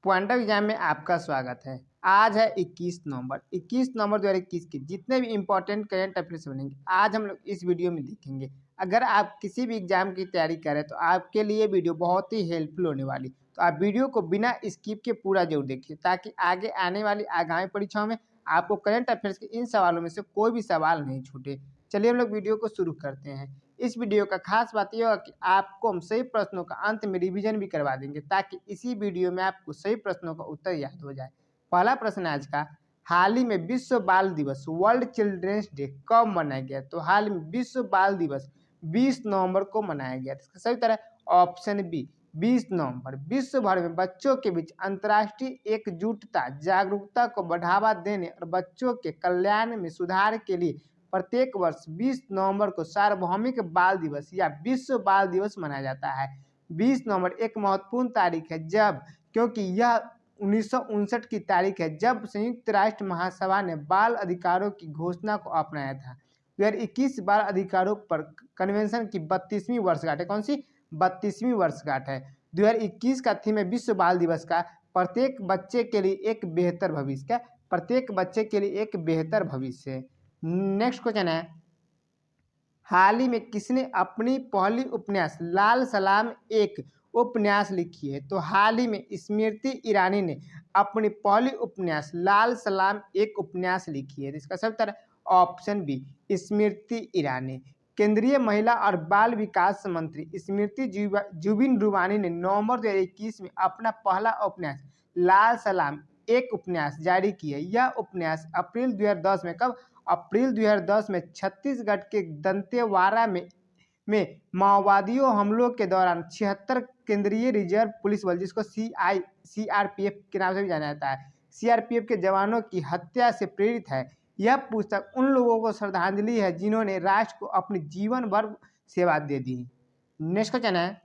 Point of exam में आपका स्वागत है। आज है 21 नवंबर। 21 नवंबर 2021 के जितने भी इंपॉर्टेंट करंट अफेयर्स बनेंगे आज हम लोग इस वीडियो में देखेंगे। अगर आप किसी भी एग्जाम की तैयारी कर रहे हैं तो आपके लिए वीडियो बहुत ही हेल्पफुल होने वाली। तो आप वीडियो को बिना स्किप के पूरा जरूर देखिए ताकि आगे आने वाली आगामी परीक्षाओं में आपको करंट अफेयर्स के इन सवालों में से कोई भी सवाल नहीं छूटे। चलिए हम लोग वीडियो को शुरू करते हैं। इस वीडियो का खास बात यह होगा कि आपको हम सही प्रश्नों का अंत में रिवीजन भी करवा देंगे ताकि इसी वीडियो में आपको सही प्रश्नों का उत्तर याद हो जाए। पहला प्रश्न आज का, हाल ही में विश्व बाल दिवस वर्ल्ड चिल्ड्रेंस डे कब मनाया गया? तो हाल में विश्व बाल दिवस 20 नवंबर को मनाया गया। इसका सही उत्तर है ऑप्शन बी 20 नवंबर। विश्व भर में बच्चों के बीच अंतर्राष्ट्रीय एकजुटता जागरूकता को बढ़ावा देने और बच्चों के कल्याण में सुधार के लिए प्रत्येक वर्ष 20 नवंबर को सार्वभौमिक बाल दिवस या विश्व बाल दिवस मनाया जाता है। 20 नवंबर एक महत्वपूर्ण तारीख है क्योंकि यह 1959 की तारीख है जब संयुक्त राष्ट्र महासभा ने बाल अधिकारों की घोषणा को अपनाया था। 2021 बाल अधिकारों पर कन्वेंशन की 32वीं वर्षगांठ है। कौन सी 32वीं वर्षगांठ है? 2021 का थीम है विश्व बाल दिवस का प्रत्येक बच्चे के लिए एक बेहतर भविष्य। क्या? प्रत्येक बच्चे के लिए एक बेहतर भविष्य। नेक्स्ट क्वेश्चन है, हाल ही में किसने अपनी पहली उपन्यास लाल सलाम एक उपन्यास लिखी है? तो हाल ही में स्मृति ईरानी ने अपनी पहली उपन्यास लाल सलाम एक उपन्यास लिखी है। इसका सही उत्तर है ऑप्शन बी स्मृति ईरानी। केंद्रीय महिला और बाल विकास मंत्री स्मृति जुबिन रुबानी ने नवंबर 2021 में अपना पहला उपन्यास लाल सलाम एक उपन्यास जारी की है। यह उपन्यास अप्रैल 2010 में कब? अप्रैल 2010 में छत्तीसगढ़ के दंतेवाड़ा में माओवादियों हमलों के दौरान 76 केंद्रीय रिजर्व पुलिस बल जिसको सीआरपीएफ के नाम से भी जाना जाता है, सीआरपीएफ के जवानों की हत्या से प्रेरित है। यह पुस्तक उन लोगों को श्रद्धांजलि है जिन्होंने राष्ट्र को अपनी जीवन भर सेवा दे दी। नेक्स्ट क्वेश्चन है,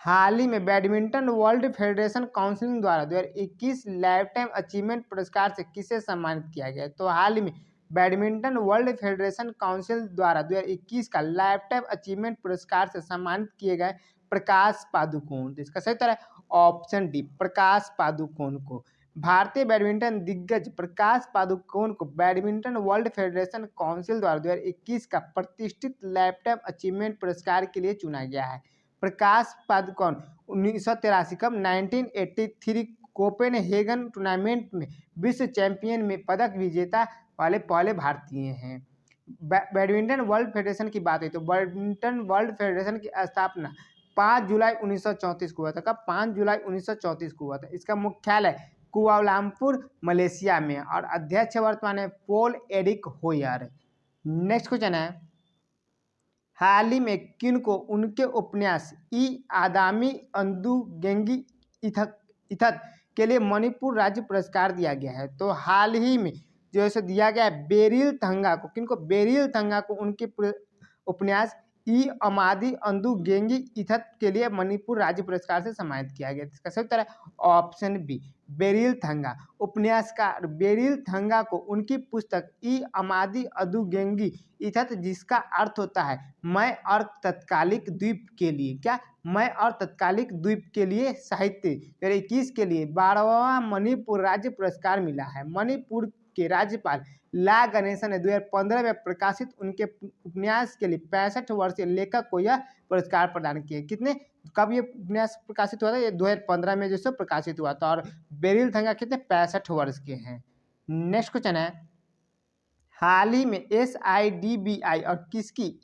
हाल ही में बैडमिंटन वर्ल्ड फेडरेशन काउंसिल द्वारा 2021 लाइफ टाइम अचीवमेंट पुरस्कार से किसे सम्मानित किया गया? तो हाल ही में बैडमिंटन वर्ल्ड फेडरेशन काउंसिल द्वारा 2021 का लाइफ टाइम अचीवमेंट पुरस्कार से सम्मानित किए गए प्रकाश पादुकोण। तो इसका सही उत्तर है ऑप्शन डी प्रकाश पादुकोण को। भारतीय बैडमिंटन दिग्गज प्रकाश पादुकोण को बैडमिंटन वर्ल्ड फेडरेशन काउंसिल द्वारा 2021 का प्रतिष्ठित लाइफ टाइम अचीवमेंट पुरस्कार के लिए चुना गया है। प्रकाश पादुकोण 1983 कब 1983 कोपेनहेगन टूर्नामेंट में विश्व चैंपियन में पदक विजेता वाले पहले भारतीय हैं। बैडमिंटन वर्ल्ड फेडरेशन की बात है तो बैडमिंटन वर्ल्ड फेडरेशन की स्थापना 5 जुलाई 1934 को हुआ था। कब? 5 जुलाई 1934 को हुआ था। इसका मुख्यालय कुआलालंपुर मलेशिया में और अध्यक्ष वर्तमान है पॉल एरिक होयर। नेक्स्ट क्वेश्चन है, हाल ही में किन को उनके उपन्यास ई आदामी अंदुगेंगी इथत के लिए मणिपुर राज्य पुरस्कार दिया गया है? तो हाल ही में जो है दिया गया है बेरिल थंगा को। किनको? बेरिल थंगा को उनके उपन्यास ई अमादी अंदुगेंगी इथत के लिए मणिपुर राज्य पुरस्कार से सम्मानित किया गया। इसका सही उत्तर है ऑप्शन बी बेरिल थंगा। उपन्यासकार बेरिल थंगा को उनकी पुस्तक ई अमादी अंदुगेंगी इथत जिसका अर्थ होता है मैं और तत्कालिक द्वीप के लिए। क्या? मैं और तत्कालिक द्वीप के लिए साहित्य 2021 के लिए 12वां मणिपुर राज्य पुरस्कार मिला है। मणिपुर के राज्यपाल ला गणेशन ने 2015 में प्रकाशित उनके उपन्यास के लिए 65 वर्षीय लेखक को यह पुरस्कार प्रदान किए। कितने कब ये उपन्यास प्रकाशित हुआ था? ये 2015 में जो प्रकाशित हुआ था और बेरिल थंगा कितने 65 वर्ष के हैं। नेक्स्ट क्वेश्चन है, हाल ही में SIDBI और किसकी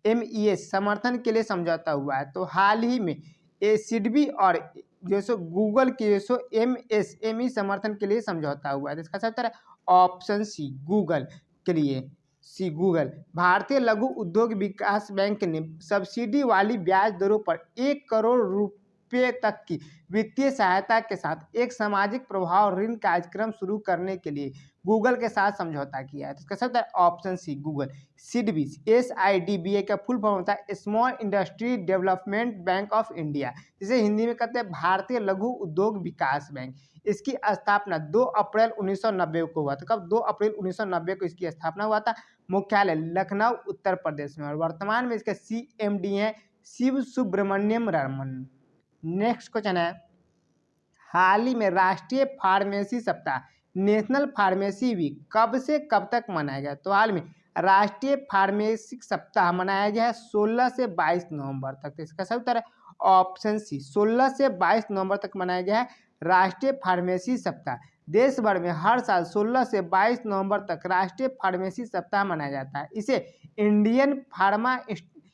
MES समर्थन के लिए समझौता हुआ है? तो हाल ही में सिडबी और जो गूगल के MSME समर्थन के लिए समझौता हुआ है। इसका सही उत्तर है ऑप्शन सी गूगल के लिए। C Google. भारतीय लघु उद्योग विकास बैंक ने सब्सिडी वाली ब्याज दरों पर 1 करोड़ रुपये तक की वित्तीय सहायता के साथ एक सामाजिक प्रभाव ऋण कार्यक्रम शुरू करने के लिए गूगल के साथ समझौता किया है। तो इसका सही उत्तर है option C Google. SIDBI SIDBI का फुल फॉर्म होता है small industry development bank of India, जिसे हिंदी में कहते हैं भारतीय लघु उद्योग विकास बैंक। इसकी स्थापना 2 अप्रैल 1990 को हुआ था। कब? 2 अप्रैल 1990 को इसकी स्थापना हुआ था। मुख्यालय लखनऊ उत्तर प्रदेश में और वर्तमान में इसके CMD हैं शिव सुब्रमण्यम रमन। नेक्स्ट क्वेश्चन है, हाल ही में राष्ट्रीय फार्मेसी सप्ताह नेशनल फार्मेसी वीक कब से कब तक मनाया गया? तो हाल में राष्ट्रीय फार्मेसी सप्ताह मनाया गया है 16 से 22 नवंबर तक। तो इसका सही उत्तर है ऑप्शन सी, 16 से 22 नवंबर तक मनाया गया है राष्ट्रीय फार्मेसी सप्ताह। देश भर में हर साल 16 से 22 नवंबर तक राष्ट्रीय फार्मेसी सप्ताह मनाया जाता है। इसे इंडियन फार्मास्यूटिकल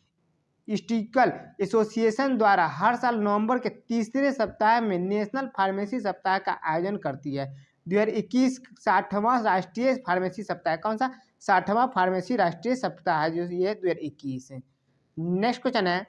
एसोसिएशन द्वारा हर साल नवंबर के तीसरे सप्ताह में नेशनल फार्मेसी सप्ताह का आयोजन करती है। 2021 60वां राष्ट्रीय फार्मेसी सप्ताह, कौन सा? 60वां फार्मेसी राष्ट्रीय सप्ताह है जो ये 2021 है। नेक्स्ट क्वेश्चन है,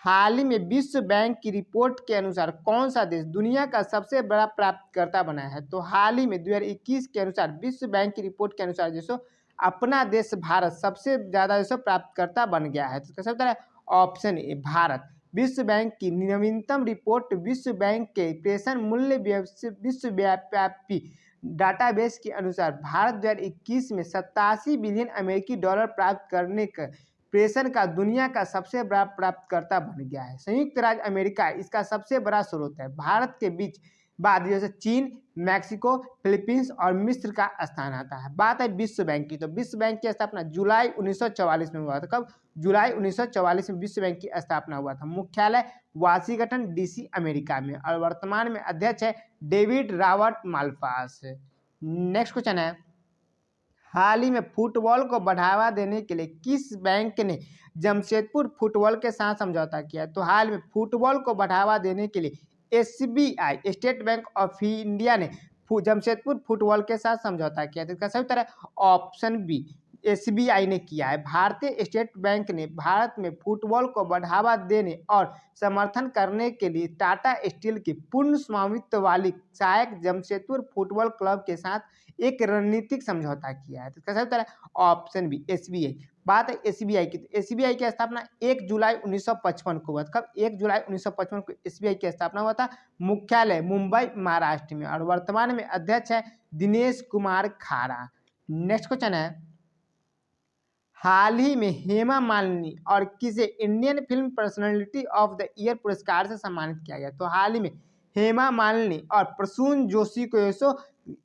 हाल ही में विश्व बैंक की रिपोर्ट के अनुसार कौन सा देश दुनिया का सबसे बड़ा प्राप्तकर्ता बना है? तो हाल ही में 2021 के अनुसार विश्व बैंक की रिपोर्ट के अनुसार जो अपना देश भारत सबसे ज्यादा जो प्राप्तकर्ता बन गया है। तो इसका उत्तर है ऑप्शन ए, भारत। विश्व बैंक की नवीनतम रिपोर्ट विश्व बैंक के प्रेषण मूल्य विश्वव्यापी डाटाबेस के अनुसार भारत 2021 में 87 बिलियन अमेरिकी डॉलर प्राप्त करने का प्रेषण का दुनिया का सबसे बड़ा प्राप्तकर्ता बन गया है। संयुक्त राज्य अमेरिका इसका सबसे बड़ा स्रोत है। भारत के बीच बाद जैसे चीन, मैक्सिको, फिलीपींस और मिस्र का स्थान आता है। बात है विश्व बैंक की, तो विश्व बैंक की स्थापना जुलाई 1944 में हुआ था। कब? जुलाई 1944 में विश्व बैंक की स्थापना हुआ था। मुख्यालय वाशिंगटन डीसी अमेरिका में और वर्तमान में अध्यक्ष है David Robert Malpass. Next question है, हाल ही में फुटबॉल को बढ़ावा देने के लिए किस बैंक ने जमशेदपुर फुटबॉल के साथ समझौता किया? तो हाल में फुटबॉल को बढ़ावा देने के लिए SBI state bank of India ने जमशेदपुर फुटबॉल के साथ समझौता किया। तो इसका सही उत्तर है ऑप्शन बी, SBI ने किया है। भारतीय स्टेट बैंक ने भारत में फुटबॉल को बढ़ावा देने और समर्थन करने के लिए टाटा स्टील की पूर्ण स्वामित्व वाली सहायक जमशेदपुर फुटबॉल क्लब के साथ एक रणनीतिक समझौता किया है। तो इसका सही उत्तर है ऑप्शन बी, SBI। बात है SBI की, तो SBI की स्थापना 1 जुलाई 1955 को हुआ था। कब? 1 जुलाई 1955 को SBI की स्थापना हुआ था। मुख्यालय मुंबई महाराष्ट्र में और वर्तमान में अध्यक्ष है दिनेश कुमार खारा। नेक्स्ट क्वेश्चन है, हाल ही में हेमा मालिनी और किसे Indian film personality of the year पुरस्कार से सम्मानित किया गया? तो हाल ही में हेमा मालिनी और प्रसून जोशी को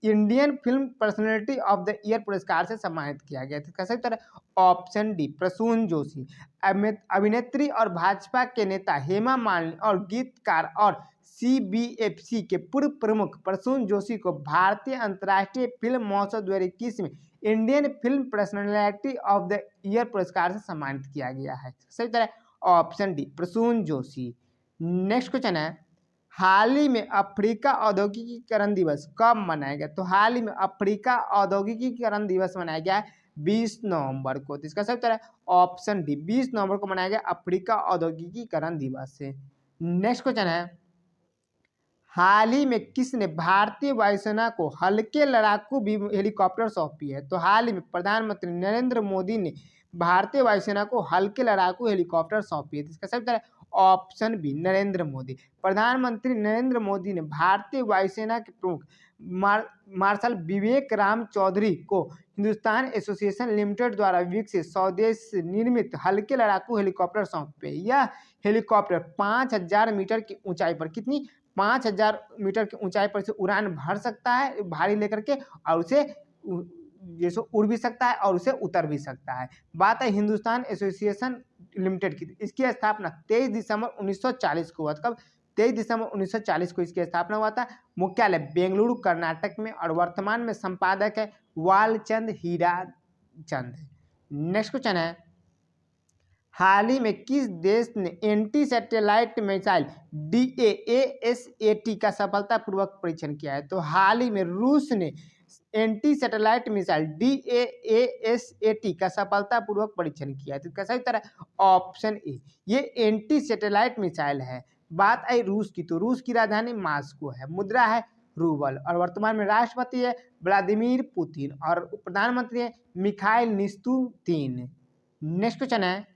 Indian film personality of the year पुरस्कार से सम्मानित किया गया। तो कैसे उत्तर है ऑप्शन डी, प्रसून जोशी। अभिनेत्री और भाजपा के नेता हेमा मालिनी और गीतकार और CBFC के पूर्व प्रमुख प्रसून जोशी को भारतीय अंतर्राष्ट्रीय फिल्म महोत्सव 2021 में Indian film personality of the year पुरस्कार से सम्मानित किया गया है। सही तरह option D, Prasoon Joshi. Next question है, हाल ही में अफ्रीका औद्योगिकीकरण दिवस कब मनाया गया? तो हाल ही में अफ्रीका औद्योगिकीकरण दिवस मनाया गया है 20 नवंबर को। तो इसका सही उत्तर है ऑप्शन डी, 20 नवंबर को मनाया गया अफ्रीका औद्योगिकीकरण दिवस से। नेक्स्ट क्वेश्चन है, हाल ही में किसने भारतीय वायुसेना को हल्के लड़ाकू हेलीकॉप्टर सौंपी है? तो हाल ही में प्रधानमंत्री नरेंद्र मोदी ने भारतीय वायुसेना को हल्के लड़ाकू हेलीकॉप्टर सौंपी है। इसका सही उत्तर है ऑप्शन बी, नरेंद्र मोदी। प्रधानमंत्री नरेंद्र मोदी ने भारतीय वायुसेना के प्रमुख मार्शल विवेक राम चौधरी को हिंदुस्तान एसोसिएशन लिमिटेड द्वारा विकसित स्वदेश निर्मित हल्के लड़ाकू हेलीकॉप्टर सौंपे। यह हेलीकॉप्टर 5000 मीटर की ऊंचाई पर, कितनी? 5000 मीटर की ऊंचाई पर से उड़ान भर सकता है भारी लेकर के, और उसे जैसे उड़ भी सकता है और उसे उतर भी सकता है। बात है हिंदुस्तान एसोसिएशन लिमिटेड की, इसकी स्थापना 23 दिसंबर 1940 को हुआ था। कब? 23 दिसंबर 1940 को इसकी स्थापना हुआ था। मुख्यालय बेंगलुरु कर्नाटक में और वर्तमान में संपादक है वालचंद हीरा चंद। नेक्स्ट क्वेश्चन है, हाल ही में किस देश ने एंटी सैटेलाइट मिसाइल DAASAT का सफलतापूर्वक परीक्षण किया है? तो हाल ही में रूस ने एंटी सैटेलाइट मिसाइल DAASAT का सफलतापूर्वक परीक्षण किया है। तो इसका सही उत्तर है ऑप्शन ए, ये एंटी सैटेलाइट मिसाइल है। बात आई रूस की, तो रूस की राजधानी मास्को है, मुद्रा है रूबल और वर्तमान में राष्ट्रपति है व्लादिमीर पुतिन और प्रधानमंत्री है मिखाइल निस्तुतीन। नेक्स्ट क्वेश्चन है,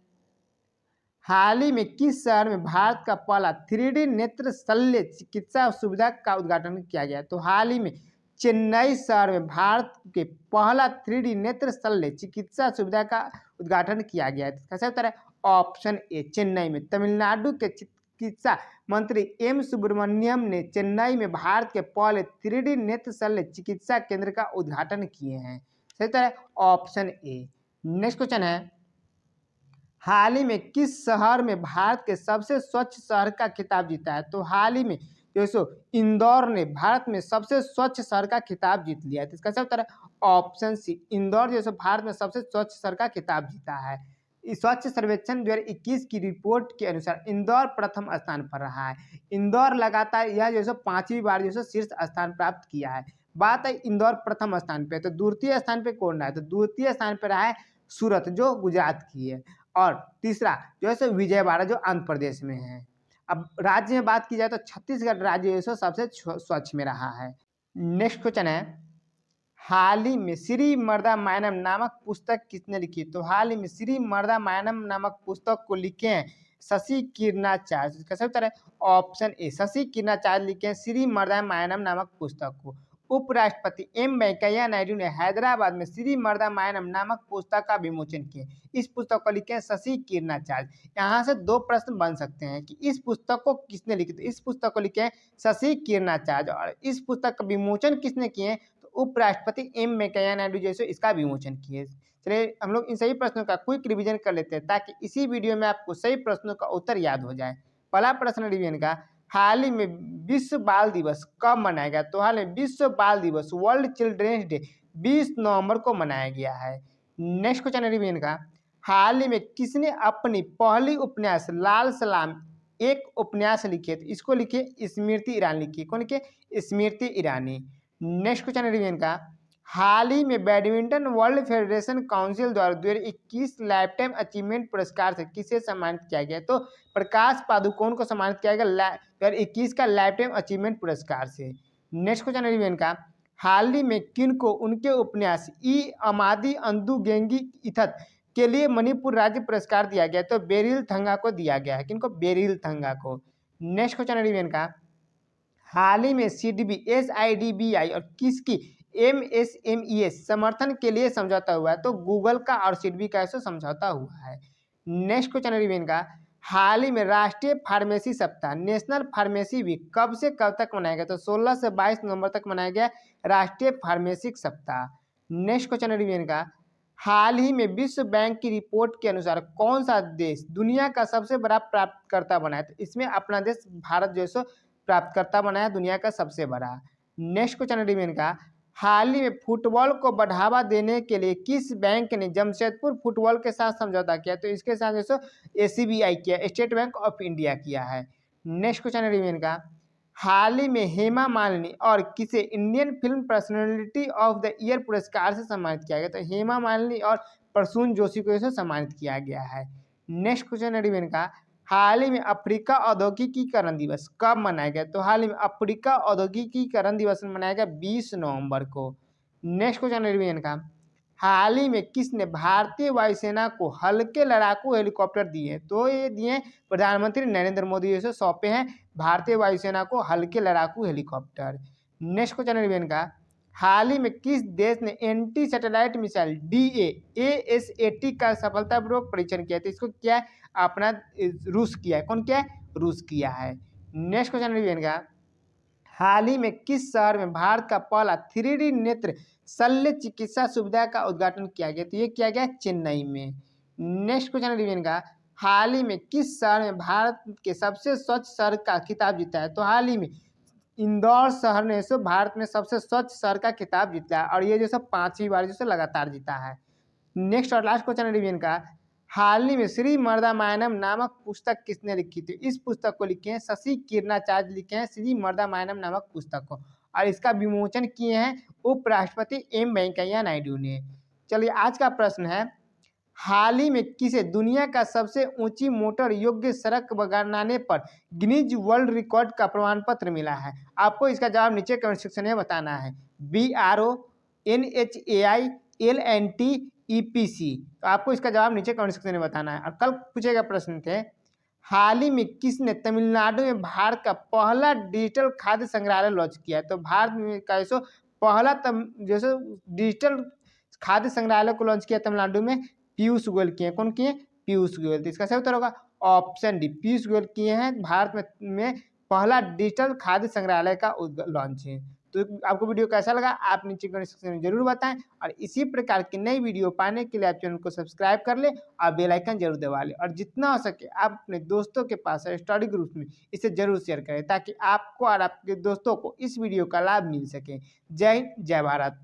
हाल ही में किस शहर में भारत का पहला 3D नेत्र शल्य चिकित्सा सुविधा का उद्घाटन किया गया? तो हाल ही में चेन्नई शहर में भारत के पहला 3D नेत्र शल्य चिकित्सा सुविधा का उद्घाटन किया गया है। इसका सही उत्तर है ऑप्शन ए, चेन्नई में। तमिलनाडु के चिकित्सा मंत्री एम सुब्रमण्यम ने चेन्नई में भारत के पहले 3D नेत्र शल्य चिकित्सा केंद्र का उद्घाटन किए हैं। सही तरह ऑप्शन ए। नेक्स्ट क्वेश्चन है, हाल ही में किस शहर में भारत के सबसे स्वच्छ शहर का खिताब जीता है? तो हाल ही में जो सो इंदौर ने भारत में सबसे स्वच्छ शहर का खिताब जीत लिया है। तो इसका सही उत्तर है ऑप्शन सी, इंदौर जो सो भारत में सबसे स्वच्छ शहर का खिताब जीता है। इस स्वच्छ सर्वेक्षण 2021 की रिपोर्ट के अनुसार इंदौर प्रथम स्थान पर रहा है। इंदौर लगातार यह जो सो 5वीं बार जो सो शीर्ष स्थान प्राप्त किया है। बात है इंदौर प्रथम स्थान पे, तो द्वितीय स्थान पे कौन रहा है? तो द्वितीय स्थान पे रहा है सूरत जो गुजरात की है, और तीसरा जो है सो विजयवाड़ा जो आंध्र प्रदेश में है। अब राज्य में बात की जाए तो छत्तीसगढ़ राज्य जो है सो सबसे स्वच्छ में रहा है। नेक्स्ट क्वेश्चन है, हाल ही में श्री मर्दा मायनम नामक पुस्तक किसने लिखी? तो हाल ही में श्री मर्दा मायनम नामक पुस्तक को लिखे हैं शशि किरणाचार्य। इसका सही उत्तर है ऑप्शन ए, शशि किरणाचार्य लिखे हैं श्री मर्दा मायनम नामक पुस्तक को। उपराष्ट्रपति एम वेंकैया नायडू ने हैदराबाद में श्री मर्दा मायनम नामक पुस्तक का विमोचन किया। इस पुस्तक को लिखे हैं शशि किरणाचार्य। यहाँ से दो प्रश्न बन सकते हैं कि इस पुस्तक को किसने लिखी? तो इस पुस्तक को लिखे हैं शशि किरणाचार्य, और इस पुस्तक का विमोचन किसने किए? तो उपराष्ट्रपति एम वेंकैया नायडू जैसे इसका विमोचन किए। चलिए हम लोग इन सभी प्रश्नों का क्विक रिवीजन कर लेते हैं ताकि इसी वीडियो में आपको सही प्रश्नों का उत्तर याद हो जाए। पहला प्रश्न रिवीजन का, हाल ही में विश्व बाल दिवस कब मनाया गया? तो हाल में विश्व बाल दिवस वर्ल्ड चिल्ड्रेंस डे 20 नवंबर को मनाया गया है। नेक्स्ट क्वेश्चन रिवीजन का, हाल ही में किसने अपनी पहली उपन्यास लाल सलाम एक उपन्यास लिखे? तो इसको लिखे स्मृति ईरानी लिखी। कौन लिखे? Smriti Irani. Next question revision का, हाल ही में बैडमिंटन वर्ल्ड फेडरेशन काउंसिल द्वारा 2021 लाइफ टाइम अचीवमेंट पुरस्कार से किसे सम्मानित किया गया? तो प्रकाश पादुकोण को सम्मानित किया गया 2021 का लाइफ टाइम अचीवमेंट पुरस्कार से। नेक्स्ट क्वेश्चन रिवीजन का, हाल ही में किन को उनके उपन्यास ई अमादी अंदु गेंगी इथत के लिए मणिपुर राज्य पुरस्कार दिया गया? तो बेरिल थंगा को दिया गया है। किनको? बेरिल थंगा को। नेक्स्ट क्वेश्चन रिवीजन का, हाल ही में सीडीबी एसआईडीबीआई और किसकी एमएसएमईएस समर्थन के लिए समझौता हुआ है? तो गूगल का और सीडीबी का ऐसा समझौता हुआ है। नेक्स्ट क्वेश्चन रिवीजन का, हाल ही में राष्ट्रीय फार्मेसी सप्ताह नेशनल फार्मेसी वीक कब से कब तक मनाया गया? तो 16 से 22 नवंबर तक मनाया गया राष्ट्रीय फार्मेसी सप्ताह। नेक्स्ट क्वेश्चन रिवीजन का, हाल ही में विश्व बैंक की रिपोर्ट के अनुसार कौन सा देश दुनिया का सबसे बड़ा प्राप्तकर्ता बना है? तो इसमें अपना देश भारत जो है प्राप्तकर्ता बना है दुनिया का सबसे बड़ा। नेक्स्ट क्वेश्चन रिवीजन का, हाल ही में फुटबॉल को बढ़ावा देने के लिए किस बैंक ने जमशेदपुर फुटबॉल के साथ समझौता किया? तो इसके साथ जो एसीबीआई किया, स्टेट बैंक ऑफ इंडिया किया है। नेक्स्ट क्वेश्चन रिवीजन का, हाल ही में हेमा मालिनी और किसे Indian film personality of the year पुरस्कार से सम्मानित किया गया? तो हेमा मालिनी और प्रसून जोशी को इसे सम्मानित किया गया है। नेक्स्ट क्वेश्चन रिवीजन का, हाल ही में अफ्रीका औद्योगिकीकरण दिवस कब मनाया गया? तो हाल ही में अफ्रीका औद्योगिकीकरण दिवस मनाया गया 20 नवंबर को। नेक्स्ट क्वेश्चन रिवीजन का, हाल ही में किसने भारतीय वायुसेना को हल्के लड़ाकू हेलीकॉप्टर दिए? तो ये दिए प्रधानमंत्री नरेंद्र मोदी जैसे सौंपे हैं भारतीय वायुसेना को हल्के लड़ाकू हेलीकॉप्टर। नेक्स्ट क्वेश्चन रिवीजन का, हाल ही में किस देश ने एंटी सैटेलाइट मिसाइल DAASAT का सफलतापूर्वक परीक्षण किया? तो इसको क्या है? अपना रूस किया है। कौन किया है? रूस किया है। नेक्स्ट क्वेश्चन रिवीजन का, हाल ही में किस शहर में भारत का पहला 3D नेत्र शल्य चिकित्सा सुविधा का उद्घाटन किया गया? तो ये किया गया चेन्नई में। नेक्स्ट क्वेश्चन रिवीजन का, हाल ही में किस शहर में भारत के सबसे स्वच्छ शहर का खिताब जीता है? तो हाल ही में इंदौर शहर ने भारत में सबसे स्वच्छ शहर का खिताब जीता है, और ये जो 5वीं बार जो लगातार जीता है। नेक्स्ट और लास्ट क्वेश्चन रिवीजन का, हाल ही में श्री मर्दा मायनम नामक पुस्तक किसने लिखी थी? इस पुस्तक को लिखे हैं शशि किरणाचार्य लिखे हैं श्री मर्दा मायनम नामक पुस्तक को, और इसका विमोचन किए हैं उपराष्ट्रपति एम वेंकैया नायडू ने। चलिए आज का प्रश्न है, हाल ही में किसे दुनिया का सबसे ऊंची मोटर योग्य सड़क बनाने पर गिनीज वर्ल्ड रिकॉर्ड का प्रमाण पत्र मिला है? आपको इसका जवाब नीचे कमेंट सेक्शन में बताना है। BRO NHAI LNT EPC, तो आपको इसका जवाब नीचे कमेंट सेक्शन में बताना है। और कल पूछेगा प्रश्न थे, हाल ही में किसने तमिलनाडु में भारत का पहला डिजिटल खाद्य संग्रहालय लॉन्च किया? तो भारत में का पहला जैसे डिजिटल खाद्य संग्रहालय को लॉन्च किया तमिलनाडु में पीयूष गोयल किए। कौन किए? पीयूष गोयल। तो इसका सही उत्तर होगा ऑप्शन डी पीयूष गोयल किए हैं। भारत में पहला डिजिटल खाद्य संग्रहालय का लॉन्च है। तो आपको वीडियो कैसा लगा आप नीचे कमेंट सेक्शन में जरूर बताएं और इसी प्रकार की नई वीडियो पाने के लिए आप चैनल को सब्सक्राइब कर ले और बेल आइकन जरूर दबा लें और जितना हो सके आप अपने दोस्तों के पास स्टडी ग्रुप में इसे जरूर शेयर करें ताकि आपको और आपके दोस्तों को इस वीडियो का लाभ मिल सके। जय हिंद, जय भारत।